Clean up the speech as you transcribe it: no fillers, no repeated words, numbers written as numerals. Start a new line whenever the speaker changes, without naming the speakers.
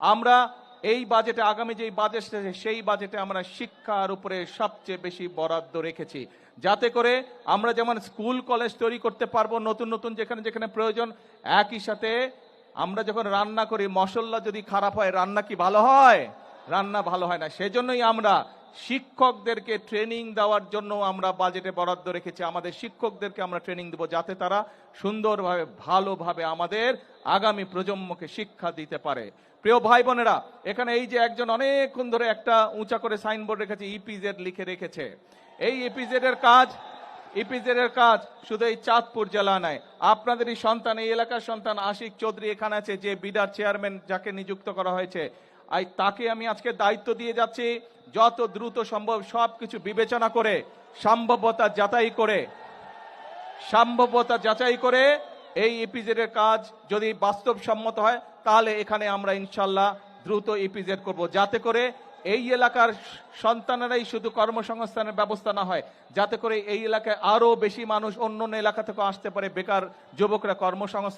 আমরা এই বাজেটে, আগামী যে বাজেট সেই বাজেটে আমরা শিক্ষার উপরে সবচেয়ে বেশি বরাদ্দ রেখেছি, যাতে করে আমরা যেমন স্কুল কলেজ তৈরি করতে পারবো নতুন নতুন যেখানে যেখানে প্রয়োজন। একই সাথে আমরা যখন রান্না করি, মশলা যদি খারাপ হয় রান্না কি ভালো হয়? রান্না ভালো হয় না। সেজন্যই আমরা শিক্ষকদেরকে ট্রেনিং দেওয়ার জন্য আমরা বাজেটে বরাদ্দ রেখেছি। আমাদের শিক্ষকদেরকে আমরা ট্রেনিং দেবো যাতে তারা সুন্দরভাবে ভালোভাবে আমাদের আগামী প্রজন্মকে শিক্ষা দিতে পারে। প্রিয় ভাই বোনেরা, এখানে এই যে একজন অনেকক্ষণ ধরে একটা উঁচা করে সাইনবোর্ড রেখেছে, ইপিজেড লিখে রেখেছে। এই ইপিজেড এর কাজ শুধু এই চাঁদপুর জেলা নয়, আপনাদেরই সন্তান, এই এলাকার সন্তান আশিক চৌধুরী এখানে আছে, যে বিডার চেয়ারম্যান যাকে নিযুক্ত করা হয়েছে। তাকে আমি আজকে দায়িত্ব দিয়ে যাচ্ছি, যত দ্রুত সম্ভব সবকিছু বিবেচনা করে সম্ভাব্যতা যাচাই করে এই ইপিজেড এর কাজ যদি বাস্তবসম্মত হয়, তাহলে এখানে আমরা ইনশাল্লাহ দ্রুত ইপিজেড করব, যাতে করে এই এলাকার সন্তানেরাই শুধু কর্মসংস্থানের ব্যবস্থা না হয়, যাতে করে এই এলাকায় আরো বেশি মানুষ অন্য অন্য এলাকা থেকে আসতে পারে, বেকার যুবকরা কর্মসংস্থান